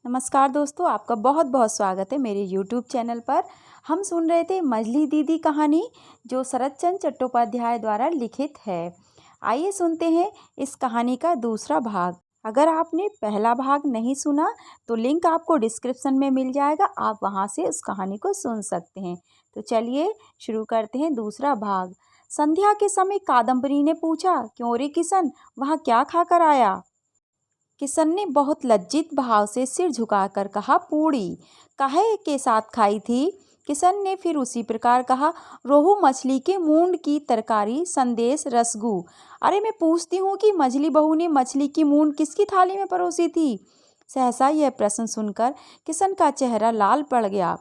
नमस्कार दोस्तों, आपका बहुत बहुत स्वागत है मेरे यूट्यूब चैनल पर। हम सुन रहे थे मछली दीदी कहानी, जो शरत चंद्र चट्टोपाध्याय द्वारा लिखित है। आइए सुनते हैं इस कहानी का दूसरा भाग। अगर आपने पहला भाग नहीं सुना तो लिंक आपको डिस्क्रिप्शन में मिल जाएगा, आप वहां से उस कहानी को सुन सकते हैं। तो चलिए शुरू करते हैं दूसरा भाग। संध्या के समय कादम्बरी ने पूछा, क्यों रे किशन, वहाँ क्या खाकर आया? किशन ने बहुत लज्जित भाव से सिर झुकाकर कहा, पूड़ी। काहे के साथ खाई थी? किशन ने फिर उसी प्रकार कहा, रोहू मछली के मूंड की तरकारी, संदेश, रसगू। अरे मैं पूछती हूँ कि मझली बहू ने मछली की मूंड किसकी थाली में परोसी थी? सहसा यह प्रश्न सुनकर किशन का चेहरा लाल पड़ गया।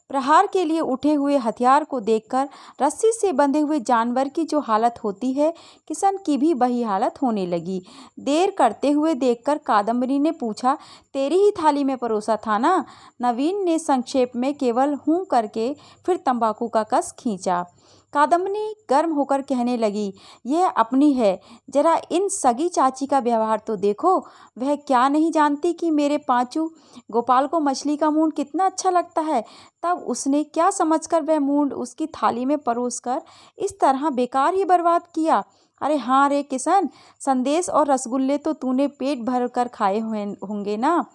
प्रहार के लिए उठे हुए हथियार को देखकर रस्सी से बंधे हुए जानवर की जो हालत होती है, किशन की भी वही हालत होने लगी। देर करते हुए देखकर कादम्बरी ने पूछा, तेरी ही थाली में परोसा था ना? नवीन ने संक्षेप में केवल हूँ करके फिर तंबाकू का कस खींचा। कादम्बरी गर्म होकर कहने लगी, यह अपनी है, जरा इन सगी चाची का व्यवहार तो देखो। वह क्या नहीं जानती कि मेरे पांचू गोपाल को मछली का मूंड कितना अच्छा लगता है। तब उसने क्या समझकर वह मूंड उसकी थाली में परोसकर इस तरह बेकार ही बर्बाद किया। अरे हाँ रे किशन, संदेश और रसगुल्ले तो तूने पेट भर कर खाए हुए होंगे ना।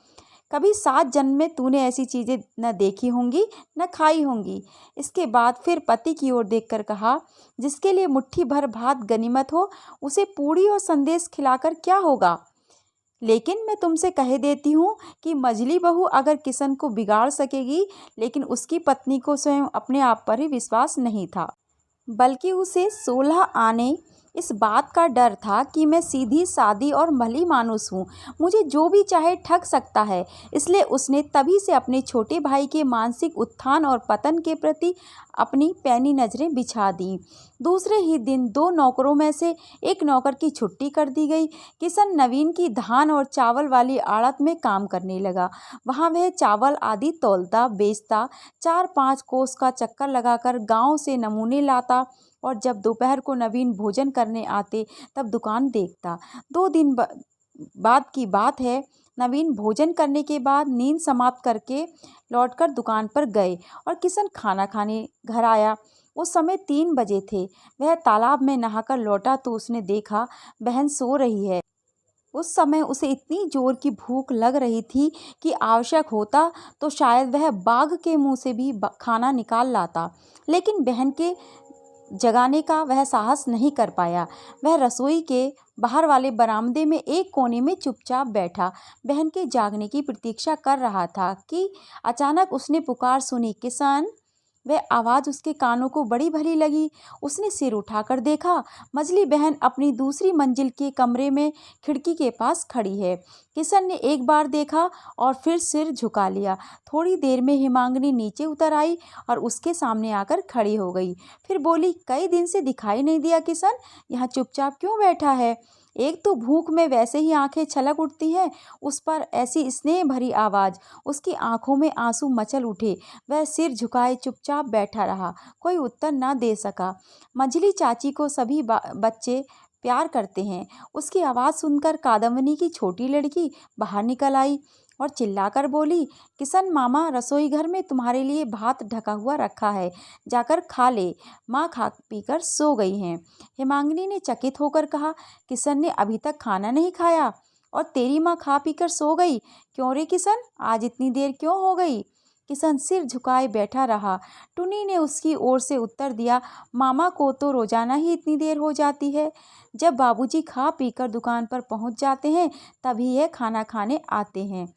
कभी 7 जन्म में तूने ऐसी चीज़ें न देखी होंगी न खाई होंगी। इसके बाद फिर पति की ओर देखकर कहा, जिसके लिए मुट्ठी भर भात गनीमत हो, उसे पूड़ी और संदेश खिलाकर क्या होगा? लेकिन मैं तुमसे कह देती हूँ कि मझली बहू अगर किशन को बिगाड़ सकेगी, लेकिन उसकी पत्नी को स्वयं अपने आप पर ही विश्वास नहीं था, बल्कि उसे 16 आने इस बात का डर था कि मैं सीधी सादी और भली मानुस हूँ, मुझे जो भी चाहे ठग सकता है। इसलिए उसने तभी से अपने छोटे भाई के मानसिक उत्थान और पतन के प्रति अपनी पैनी नज़रें बिछा दी। दूसरे ही दिन 2 नौकरों में से एक नौकर की छुट्टी कर दी गई। किशन नवीन की धान और चावल वाली आड़त में काम करने लगा। वहाँ वह चावल आदि तौलता बेचता, 4-5 कोस का चक्कर लगाकर गांव से नमूने लाता, और जब दोपहर को नवीन भोजन करने आते तब दुकान देखता। 2 दिन बाद की बात है। नवीन भोजन करने के बाद नींद समाप्त करके लौटकर दुकान पर गए और किशन खाना खाने घर आया। उस समय 3 बजे थे। वह तालाब में नहाकर लौटा तो उसने देखा बहन सो रही है। उस समय उसे इतनी जोर की भूख लग रही थी कि आवश्यक होता तो शायद वह बाघ के मुंह से भी खाना निकाल लाता, लेकिन बहन के जगाने का वह साहस नहीं कर पाया। वह रसोई के बाहर वाले बरामदे में एक कोने में चुपचाप बैठा बहन के जागने की प्रतीक्षा कर रहा था कि अचानक उसने पुकार सुनी, किशन। वह आवाज़ उसके कानों को बड़ी भली लगी। उसने सिर उठाकर देखा, मझली बहन अपनी दूसरी मंजिल के कमरे में खिड़की के पास खड़ी है। किशन ने एक बार देखा और फिर सिर झुका लिया। थोड़ी देर में हिमांगिनी नीचे उतर आई और उसके सामने आकर खड़ी हो गई। फिर बोली, कई दिन से दिखाई नहीं दिया किशन, यहाँ चुपचाप क्यों बैठा है? एक तो भूख में वैसे ही आंखें छलक उठती हैं, उस पर ऐसी स्नेह भरी आवाज़। उसकी आंखों में आंसू मचल उठे। वह सिर झुकाए चुपचाप बैठा रहा, कोई उत्तर न दे सका। मझली चाची को सभी बच्चे प्यार करते हैं। उसकी आवाज़ सुनकर कादम्बरी की छोटी लड़की बाहर निकल आई और चिल्लाकर बोली, किशन मामा, रसोई घर में तुम्हारे लिए भात ढका हुआ रखा है, जाकर खा ले। माँ खा पीकर सो गई हैं। हिमांगिनी ने चकित होकर कहा, किशन ने अभी तक खाना नहीं खाया और तेरी माँ खा पीकर सो गई? क्यों रे किशन, आज इतनी देर क्यों हो गई? किशन सिर झुकाए बैठा रहा। टुनी ने उसकी ओर से उत्तर दिया, मामा को तो रोजाना ही इतनी देर हो जाती है। जब बाबूजी खा पीकर दुकान पर पहुंच जाते हैं तभी यह खाना खाने आते हैं।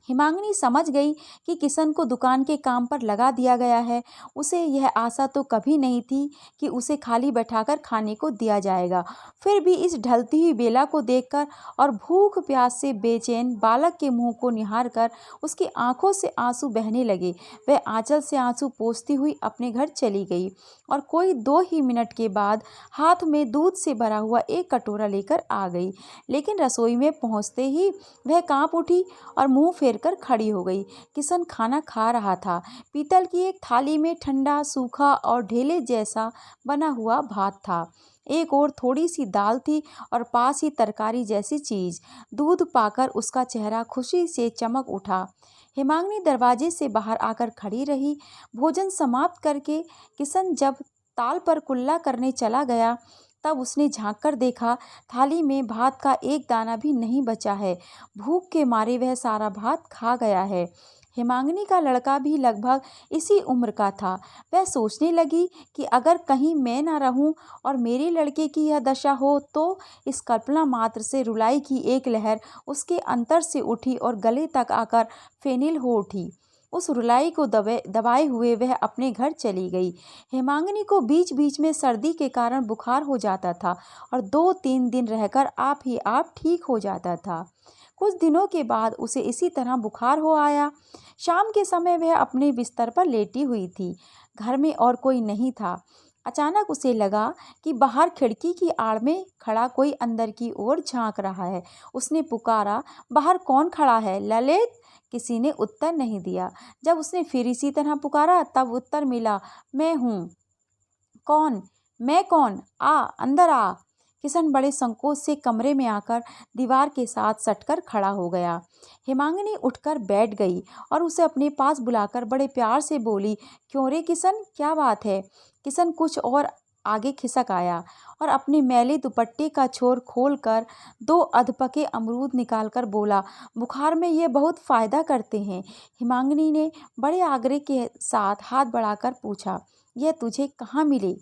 हिमांगिनी समझ गई कि किशन को दुकान के काम पर लगा दिया गया है। उसे यह आशा तो कभी नहीं थी कि उसे खाली बैठाकर खाने को दिया जाएगा। फिर भी इस ढलती हुई बेला को देखकर और भूख प्यास से बेचैन बालक के मुंह को निहार कर उसकी आंखों से आंसू बहने लगे। वह आंचल से आंसू पोंछती हुई अपने घर चली गई और कोई 2 ही मिनट के बाद हाथ में दूध से भरा हुआ एक कटोरा लेकर आ गई। लेकिन रसोई में पहुंचते ही वह कांप उठी और मुंह फेर कर खड़ी हो गई। किशन खाना खा रहा था। पीतल की एक थाली में ठंडा, सूखा और ढेले जैसा बना हुआ भात था। एक और थोड़ी सी दाल थी और पास ही तरकारी जैसी चीज़। दूध पाकर उसका चेहरा खुशी से चमक उठा। हेमांगिनी दरवाजे से बाहर आकर खड़ी रही। भोजन समाप्त करके किशन जब ताल पर कुल्ला करने चला गया तब उसने झांक कर देखा, थाली में भात का एक दाना भी नहीं बचा है। भूख के मारे वह सारा भात खा गया है। हेमांगिनी का लड़का भी लगभग इसी उम्र का था। वह सोचने लगी कि अगर कहीं मैं ना रहूं और मेरे लड़के की यह दशा हो तो। इस कल्पना मात्र से रुलाई की एक लहर उसके अंतर से उठी और गले तक आकर फेनिल हो उठी। उस रुलाई को दबाए हुए वह अपने घर चली गई। हेमांगिनी को बीच बीच में सर्दी के कारण बुखार हो जाता था और 2-3 दिन रहकर आप ही आप ठीक हो जाता था। कुछ दिनों के बाद उसे इसी तरह बुखार हो आया। शाम के समय वह अपने बिस्तर पर लेटी हुई थी। घर में और कोई नहीं था। अचानक उसे लगा कि बाहर खिड़की की आड़ में खड़ा कोई अंदर की ओर झांक रहा है। उसने पुकारा, बाहर कौन खड़ा है ललित? किसी ने उत्तर नहीं दिया। जब उसने फिर इसी तरह पुकारा तब उत्तर मिला, मैं हूँ। कौन? मैं कौन? आ, अंदर आ। किशन बड़े संकोच से कमरे में आकर दीवार के साथ सटकर खड़ा हो गया। हेमांगिनी उठकर बैठ गई और उसे अपने पास बुलाकर बड़े प्यार से बोली, क्यों रे किशन, क्या बात है? किशन कुछ और आगे खिसक आया और अपने मैले दुपट्टे का छोर खोलकर 2 अधपके अमरूद निकालकर बोला, बुखार में ये बहुत फ़ायदा करते हैं। हेमांगिनी ने बड़े आग्रह के साथ हाथ बढ़ाकर पूछा, यह तुझे कहाँ मिले?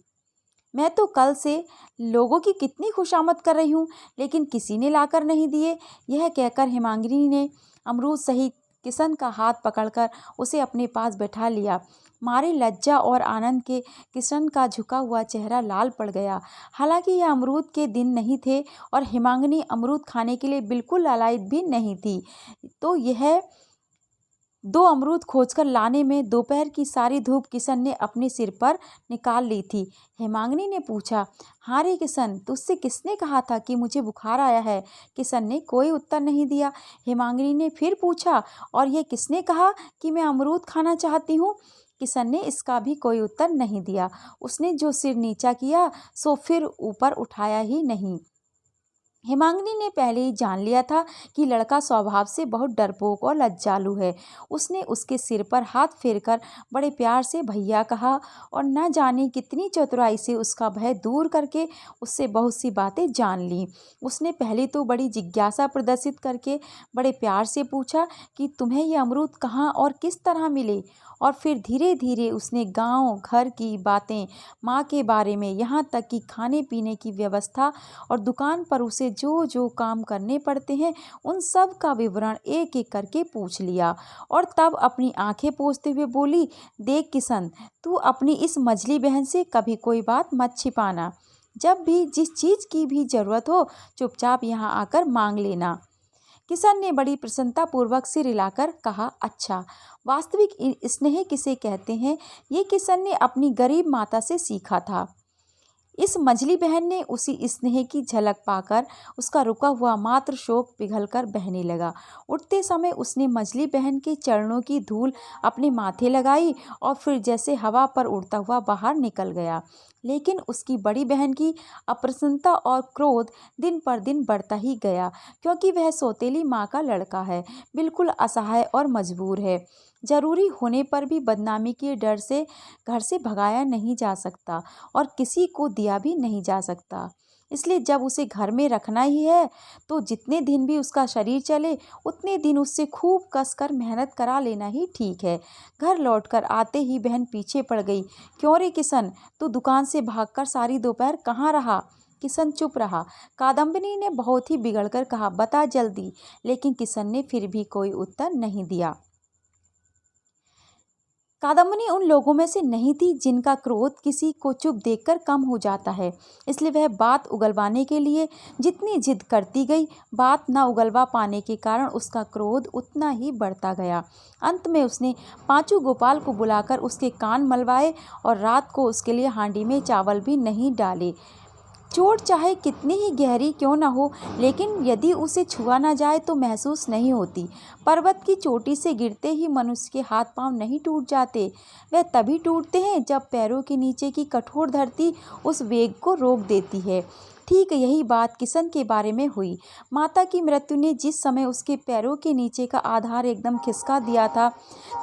मैं तो कल से लोगों की कितनी खुशामद कर रही हूँ, लेकिन किसी ने लाकर नहीं दिए। यह कहकर हेमांगिनी ने अमरूद सहित किशन का हाथ पकड़कर उसे अपने पास बैठा लिया। मारे लज्जा और आनंद के किशन का झुका हुआ चेहरा लाल पड़ गया। हालांकि यह अमरूद के दिन नहीं थे और हेमांगिनी अमरूद खाने के लिए बिल्कुल लालायित भी नहीं थी, तो यह 2 अमरूद खोजकर लाने में दोपहर की सारी धूप किशन ने अपने सिर पर निकाल ली थी। हेमांगिनी ने पूछा, हाँ रे किशन, तुझसे किसने कहा था कि मुझे बुखार आया है? किशन ने कोई उत्तर नहीं दिया। हेमांगिनी ने फिर पूछा, और यह किसने कहा कि मैं अमरूद खाना चाहती हूँ? किशन ने इसका भी कोई उत्तर नहीं दिया। उसने जो सिर नीचा किया सो फिर ऊपर उठाया ही नहीं। हेमांगिनी ने पहले ही जान लिया था कि लड़का स्वभाव से बहुत डरपोक और लज्जालु है। उसने उसके सिर पर हाथ फेरकर बड़े प्यार से भैया कहा और न जाने कितनी चतुराई से उसका भय दूर करके उससे बहुत सी बातें जान ली। उसने पहले तो बड़ी जिज्ञासा प्रदर्शित करके बड़े प्यार से पूछा कि तुम्हें ये अमरूद कहाँ और किस तरह मिले, और फिर धीरे धीरे उसने गांव घर की बातें, माँ के बारे में, यहाँ तक कि खाने पीने की व्यवस्था और दुकान पर उसे जो जो काम करने पड़ते हैं उन सब का विवरण एक एक करके पूछ लिया। और तब अपनी आंखें पोंछते हुए बोली, देख किशन, तू अपनी इस मझली बहन से कभी कोई बात मत छिपाना। जब भी जिस चीज़ की भी ज़रूरत हो चुपचाप यहाँ आकर मांग लेना। किशन ने बड़ी प्रसन्नतापूर्वक सिर हिलाकर कहा, अच्छा, वास्तविक स्नेह किसे कहते हैं ये किशन ने अपनी गरीब माता से सीखा था। इस मझली बहन ने उसी स्नेह की झलक पाकर उसका रुका हुआ मात्र शोक पिघलकर बहने लगा। उठते समय उसने मझली बहन के चरणों की धूल अपने माथे लगाई और फिर जैसे हवा पर उड़ता हुआ बाहर निकल गया। लेकिन उसकी बड़ी बहन की अप्रसन्नता और क्रोध दिन पर दिन बढ़ता ही गया, क्योंकि वह सौतेली माँ का लड़का है, बिल्कुल असहाय और मजबूर है। जरूरी होने पर भी बदनामी के डर से घर से भगाया नहीं जा सकता और किसी को दिया भी नहीं जा सकता। इसलिए जब उसे घर में रखना ही है तो जितने दिन भी उसका शरीर चले उतने दिन उससे खूब कसकर मेहनत करा लेना ही ठीक है। घर लौटकर आते ही बहन पीछे पड़ गई, क्यों रे किशन, तू दुकान से भागकर सारी दोपहर कहाँ रहा? किशन चुप रहा। कादम्बिनी ने बहुत ही बिगड़कर कहा, बता जल्दी। लेकिन किशन ने फिर भी कोई उत्तर नहीं दिया। कादम्बिनी उन लोगों में से नहीं थी जिनका क्रोध किसी को चुप देखकर कम हो जाता है, इसलिए वह बात उगलवाने के लिए जितनी जिद करती गई, बात न उगलवा पाने के कारण उसका क्रोध उतना ही बढ़ता गया। अंत में उसने पांचू गोपाल को बुलाकर उसके कान मलवाए और रात को उसके लिए हांडी में चावल भी नहीं डाले। चोट चाहे कितनी ही गहरी क्यों न हो, लेकिन यदि उसे छुआ ना जाए तो महसूस नहीं होती। पर्वत की चोटी से गिरते ही मनुष्य के हाथ पांव नहीं टूट जाते, वह तभी टूटते हैं जब पैरों के नीचे की कठोर धरती उस वेग को रोक देती है। ठीक यही बात किशन के बारे में हुई। माता की मृत्यु ने जिस समय उसके पैरों के नीचे का आधार एकदम खिसका दिया था,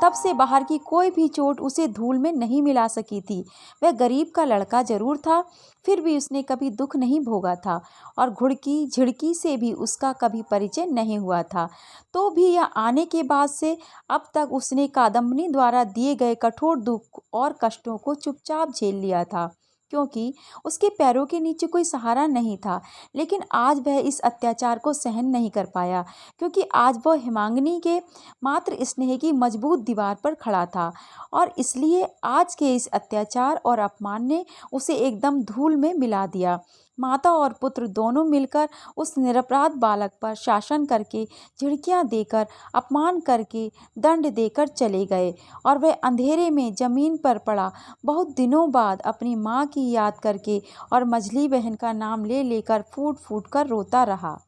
तब से बाहर की कोई भी चोट उसे धूल में नहीं मिला सकी थी। वह गरीब का लड़का जरूर था, फिर भी उसने कभी दुख नहीं भोगा था और घुड़की झिड़की से भी उसका कभी परिचय नहीं हुआ था। तो भी यह आने के बाद से अब तक उसने कादम्बनी द्वारा दिए गए कठोर दुख और कष्टों को चुपचाप झेल लिया था, क्योंकि उसके पैरों के नीचे कोई सहारा नहीं था। लेकिन आज वह इस अत्याचार को सहन नहीं कर पाया, क्योंकि आज वह हिमांगिनी के मात्र स्नेह की मजबूत दीवार पर खड़ा था, और इसलिए आज के इस अत्याचार और अपमान ने उसे एकदम धूल में मिला दिया। माता और पुत्र दोनों मिलकर उस निरपराध बालक पर शासन करके, झिड़कियां देकर, अपमान करके, दंड देकर चले गए, और वह अंधेरे में जमीन पर पड़ा बहुत दिनों बाद अपनी माँ की याद करके और मझली बहन का नाम ले लेकर फूट फूट कर रोता रहा।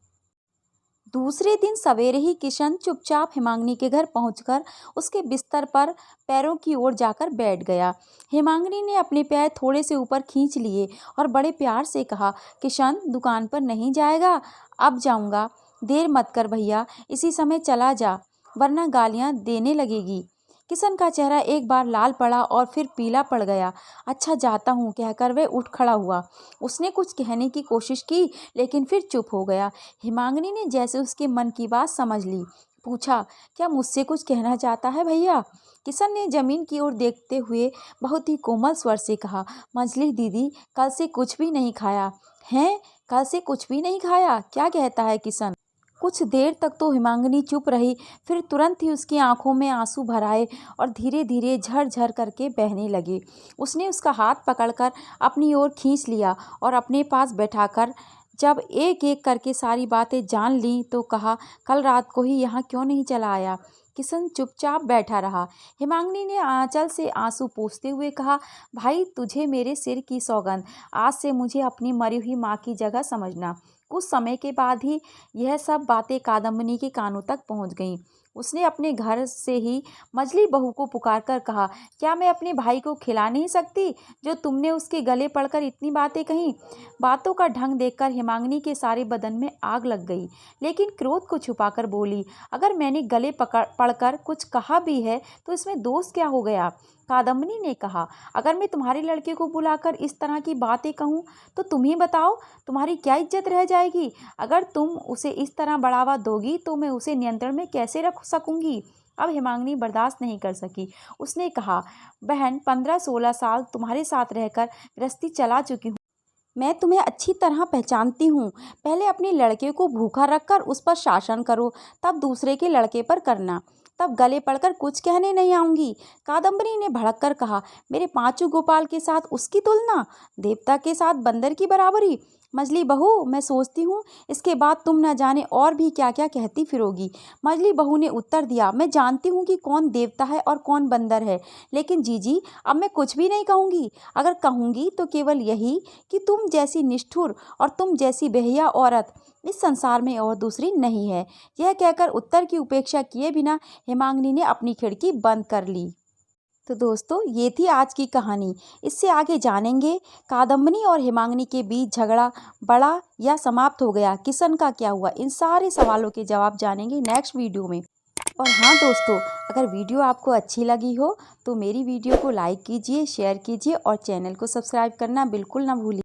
दूसरे दिन सवेरे ही किशन चुपचाप हिमांगिनी के घर पहुंचकर उसके बिस्तर पर पैरों की ओर जाकर बैठ गया। हिमांगिनी ने अपने पैर थोड़े से ऊपर खींच लिए और बड़े प्यार से कहा, किशन दुकान पर नहीं जाएगा? अब जाऊंगा। देर मत कर भैया, इसी समय चला जा, वरना गालियां देने लगेगी। किशन का चेहरा एक बार लाल पड़ा और फिर पीला पड़ गया। अच्छा जाता हूँ कहकर वह उठ खड़ा हुआ। उसने कुछ कहने की कोशिश की, लेकिन फिर चुप हो गया। हिमांगिनी ने जैसे उसके मन की बात समझ ली, पूछा, क्या मुझसे कुछ कहना चाहता है भैया? किशन ने जमीन की ओर देखते हुए बहुत ही कोमल स्वर से कहा, मझली दीदी, कल से कुछ भी नहीं खाया है? कल से कुछ भी नहीं खाया? क्या कहता है किशन? कुछ देर तक तो हिमांगिनी चुप रही, फिर तुरंत ही उसकी आंखों में आंसू भर आए और धीरे धीरे झरझर करके बहने लगे। उसने उसका हाथ पकड़कर अपनी ओर खींच लिया और अपने पास बैठाकर जब एक एक करके सारी बातें जान ली तो कहा, कल रात को ही यहाँ क्यों नहीं चला आया? किशन चुपचाप बैठा रहा। हिमांगिनी ने आंचल से आंसू पोंछते हुए कहा, भाई तुझे मेरे सिर की सौगंध, आज से मुझे अपनी मरी हुई माँ की जगह समझना। कुछ समय के बाद ही यह सब बातें कादम्बनी के कानों तक पहुंच गईं। उसने अपने घर से ही मझली बहू को पुकार कर कहा, क्या मैं अपने भाई को खिला नहीं सकती जो तुमने उसके गले पड़कर इतनी बातें कहीं? बातों का ढंग देखकर हिमांगिनी के सारे बदन में आग लग गई, लेकिन क्रोध को छुपाकर बोली, अगर मैंने गले पड़कर कुछ कहा भी है तो इसमें दोष क्या हो गया? कादम्बनी ने कहा, अगर मैं तुम्हारे लड़के को बुलाकर इस तरह की बातें कहूँ तो तुम ही बताओ, तुम्हारी क्या इज्जत रह जाएगी? अगर तुम उसे इस तरह बढ़ावा दोगी तो मैं उसे नियंत्रण में कैसे रख सकूंगी? अब हिमांगिनी बर्दाश्त नहीं कर सकी। उसने कहा, बहन, 15-16 साल तुम्हारे साथ रहकर गृहस्थी चला चुकी हूँ, मैं तुम्हें अच्छी तरह पहचानती हूँ। पहले अपने लड़के को भूखा रखकर उस पर शासन करो, तब दूसरे के लड़के पर करना, तब गले पड़कर कुछ कहने नहीं आऊंगी। कादम्बरी ने भड़क कर कहा, मेरे पांचू गोपाल के साथ उसकी तुलना? देवता के साथ बंदर की बराबरी? मझली बहू, मैं सोचती हूँ इसके बाद तुम न जाने और भी क्या क्या कहती फिरोगी। मझली बहू ने उत्तर दिया, मैं जानती हूँ कि कौन देवता है और कौन बंदर है, लेकिन जीजी अब मैं कुछ भी नहीं कहूँगी। अगर कहूँगी तो केवल यही कि तुम जैसी निष्ठुर और तुम जैसी बेहिया औरत इस संसार में और दूसरी नहीं है। यह कहकर उत्तर की उपेक्षा किए बिना हिमांगिनी ने अपनी खिड़की बंद कर ली। तो दोस्तों, ये थी आज की कहानी। इससे आगे जानेंगे कादम्बनी और हिमांगिनी के बीच झगड़ा बढ़ा या समाप्त हो गया, किशन का क्या हुआ, इन सारे सवालों के जवाब जानेंगे नेक्स्ट वीडियो में। और हाँ दोस्तों, अगर वीडियो आपको अच्छी लगी हो तो मेरी वीडियो को लाइक कीजिए, शेयर कीजिए और चैनल को सब्सक्राइब करना बिल्कुल ना भूलिए।